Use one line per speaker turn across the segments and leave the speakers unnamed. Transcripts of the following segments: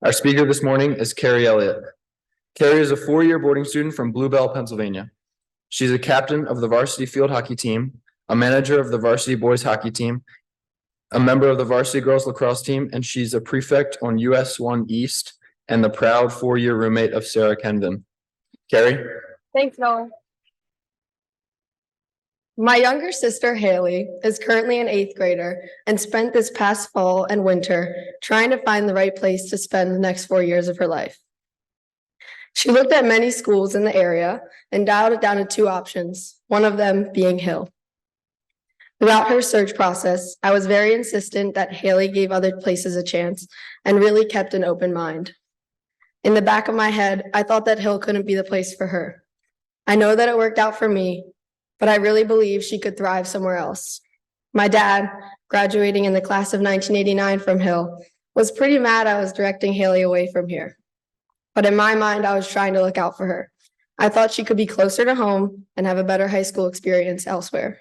Our speaker this morning is Kerry Elliott. Kerry is a four-year boarding student from Blue Bell, Pennsylvania. She's a captain of the varsity field hockey team, a manager of the varsity boys hockey team, a member of the varsity girls lacrosse team, and she's a prefect on US 1 East and the proud four-year roommate of Sarah Kenvin. Kerry?
Thanks, Noah. My younger sister, Haley, is currently an eighth grader and spent this past fall and winter trying to find the right place to spend the next 4 years of her life. She looked at many schools in the area and dialed it down to two options, one of them being Hill. Throughout her search process, I was very insistent that Haley gave other places a chance and really kept an open mind. In the back of my head, I thought that Hill couldn't be the place for her. I know that it worked out for me, but I really believe she could thrive somewhere else. My dad, graduating in the class of 1989 from Hill, was pretty mad I was directing Haley away from here. But in my mind, I was trying to look out for her. I thought she could be closer to home and have a better high school experience elsewhere.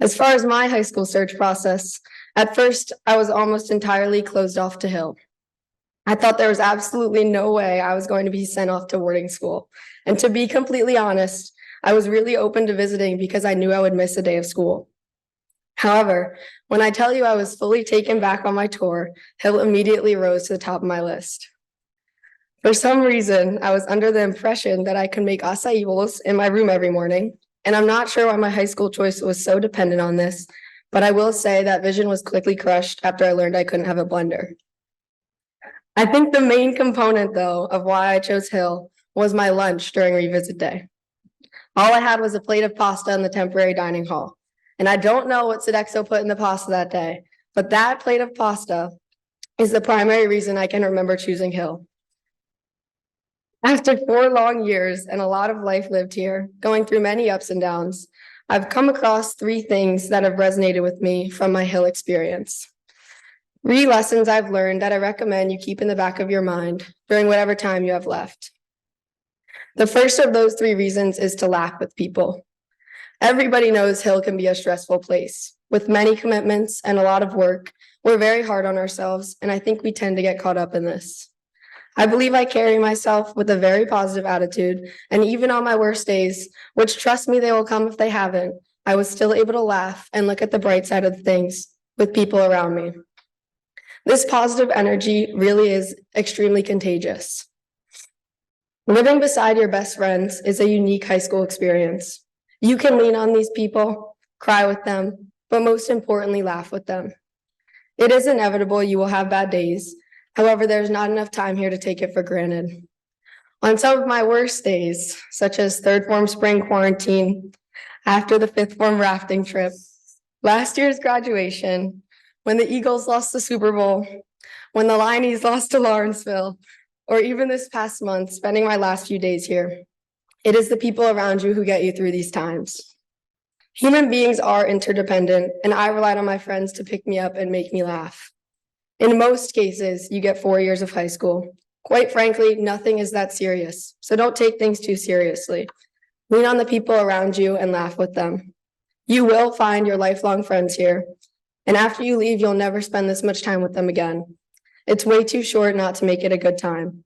As far as my high school search process, at first, I was almost entirely closed off to Hill. I thought there was absolutely no way I was going to be sent off to boarding school. And to be completely honest, I was really open to visiting because I knew I would miss a day of school. However, when I tell you I was fully taken back on my tour, Hill immediately rose to the top of my list. For some reason, I was under the impression that I could make acai bowls in my room every morning, and I'm not sure why my high school choice was so dependent on this, but I will say that vision was quickly crushed after I learned I couldn't have a blender. I think the main component, though, of why I chose Hill was my lunch during revisit day. All I had was a plate of pasta in the temporary dining hall, and I don't know what Sodexo put in the pasta that day, but that plate of pasta is the primary reason I can remember choosing Hill. After 4 long years and a lot of life lived here, going through many ups and downs, I've come across 3 things that have resonated with me from my Hill experience. 3 lessons I've learned that I recommend you keep in the back of your mind during whatever time you have left. The first of those 3 reasons is to laugh with people. Everybody knows Hill can be a stressful place. With many commitments and a lot of work, we're very hard on ourselves, and I think we tend to get caught up in this. I believe I carry myself with a very positive attitude, and even on my worst days, which trust me, they will come if they haven't, I was still able to laugh and look at the bright side of things with people around me. This positive energy really is extremely contagious. Living beside your best friends is a unique high school experience. You can lean on these people, cry with them, but most importantly, laugh with them. It is inevitable you will have bad days. However, there's not enough time here to take it for granted. On some of my worst days, such as 3rd form spring quarantine, after the 5th form rafting trip, last year's graduation, when the Eagles lost the Super Bowl, when the Lionies lost to Lawrenceville, or even this past month, spending my last few days here, it is the people around you who get you through these times. Human beings are interdependent, and I relied on my friends to pick me up and make me laugh. In most cases, you get 4 years of high school. Quite frankly, nothing is that serious, so don't take things too seriously. Lean on the people around you and laugh with them. You will find your lifelong friends here, and after you leave, you'll never spend this much time with them again. It's way too short not to make it a good time.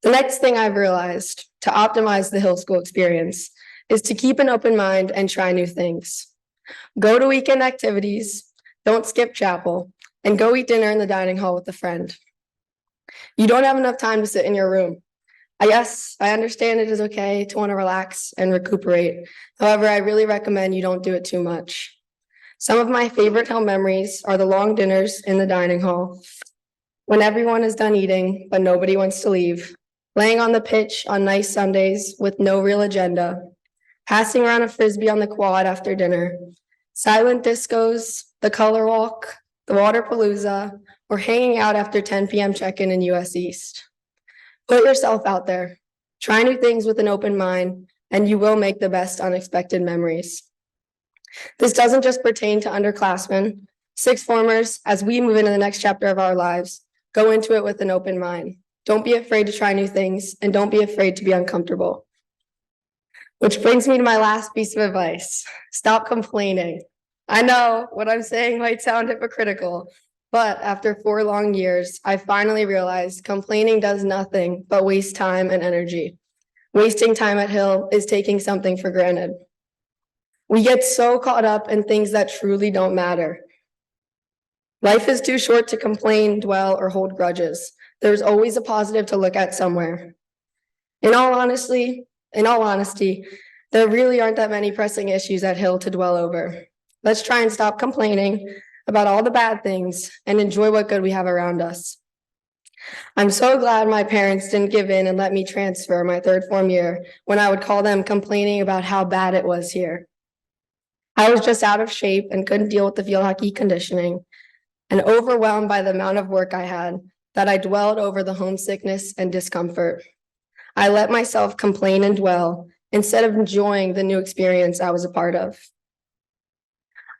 The next thing I've realized to optimize the Hill School experience is to keep an open mind and try new things. Go to weekend activities, don't skip chapel, and go eat dinner in the dining hall with a friend. You don't have enough time to sit in your room. Yes, I understand it is okay to want to relax and recuperate. However, I really recommend you don't do it too much. Some of my favorite Hill memories are the long dinners in the dining hall, when everyone is done eating, but nobody wants to leave, laying on the pitch on nice Sundays with no real agenda, passing around a Frisbee on the quad after dinner, silent discos, the color walk, the Waterpalooza, or hanging out after 10 p.m. check-in in US East. Put yourself out there. Try new things with an open mind, and you will make the best unexpected memories. This doesn't just pertain to underclassmen. 6th formers, as we move into the next chapter of our lives, go into it with an open mind. Don't be afraid to try new things, and don't be afraid to be uncomfortable. Which brings me to my last piece of advice. Stop complaining. I know what I'm saying might sound hypocritical, But after 4 long years, I finally realized complaining does nothing but waste time and energy. Wasting time at Hill is taking something for granted. We get so caught up in things that truly don't matter. Life is too short to complain, dwell, or hold grudges. There's always a positive to look at somewhere. In all honesty, there really aren't that many pressing issues at Hill to dwell over. Let's try and stop complaining about all the bad things and enjoy what good we have around us. I'm so glad my parents didn't give in and let me transfer my 3rd form year when I would call them complaining about how bad it was here. I was just out of shape and couldn't deal with the field hockey conditioning, and overwhelmed by the amount of work I had that I dwelled over the homesickness and discomfort. I let myself complain and dwell instead of enjoying the new experience I was a part of.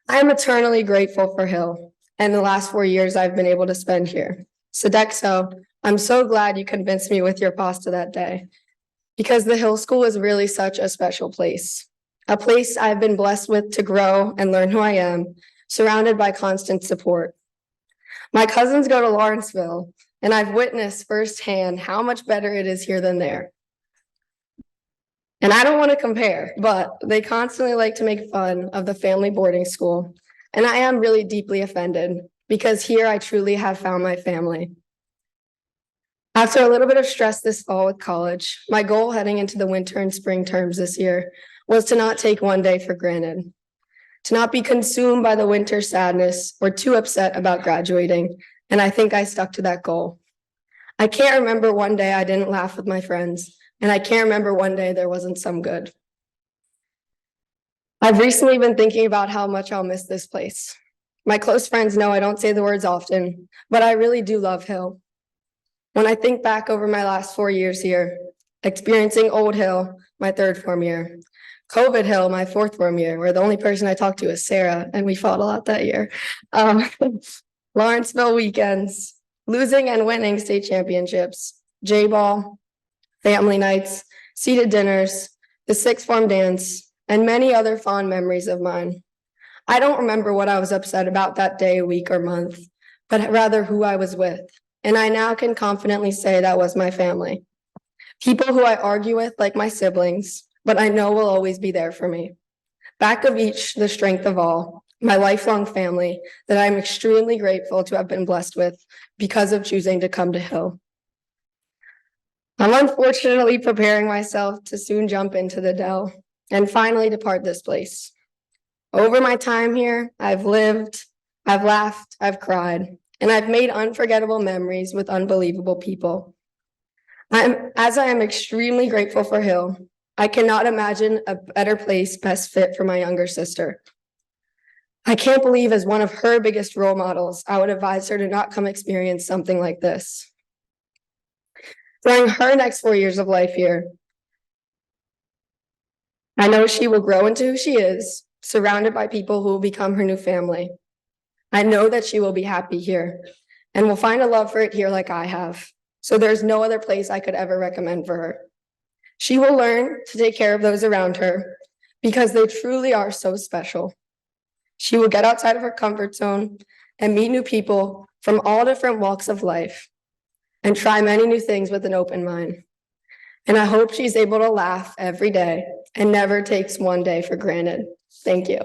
I am eternally grateful for Hill and the last 4 years I've been able to spend here. Sodexo, I'm so glad you convinced me with your pasta that day, because the Hill School is really such a special place, a place I've been blessed with to grow and learn who I am, surrounded by constant support. My cousins go to Lawrenceville, and I've witnessed firsthand how much better it is here than there. And I don't want to compare, but they constantly like to make fun of the family boarding school. And I am really deeply offended because here I truly have found my family. After a little bit of stress this fall with college, my goal heading into the winter and spring terms this year was to not take one day for granted, to not be consumed by the winter sadness or too upset about graduating. And I think I stuck to that goal. I can't remember one day I didn't laugh with my friends. And I can't remember one day there wasn't some good. I've recently been thinking about how much I'll miss this place. My close friends know I don't say the words often, but I really do love Hill. When I think back over my last 4 years here, experiencing Old Hill, my 3rd form year, COVID Hill, my 4th form year, where the only person I talked to is Sarah, and we fought a lot that year. Lawrenceville weekends, losing and winning state championships, J-ball, family nights, seated dinners, the 6th form dance, and many other fond memories of mine. I don't remember what I was upset about that day, week, or month, but rather who I was with. And I now can confidently say that was my family. People who I argue with like my siblings, but I know will always be there for me. Back of each, the strength of all, my lifelong family that I'm extremely grateful to have been blessed with because of choosing to come to Hill. I'm unfortunately preparing myself to soon jump into the Dell and finally depart this place. Over my time here, I've lived, I've laughed, I've cried, and I've made unforgettable memories with unbelievable people. As I am extremely grateful for Hill, I cannot imagine a better place best fit for my younger sister. I can't believe as one of her biggest role models, I would advise her to not come experience something like this. During her next 4 years of life here, I know she will grow into who she is, surrounded by people who will become her new family. I know that she will be happy here and will find a love for it here like I have. So there's no other place I could ever recommend for her. She will learn to take care of those around her because they truly are so special. She will get outside of her comfort zone and meet new people from all different walks of life and try many new things with an open mind. And I hope she's able to laugh every day and never takes one day for granted. Thank you.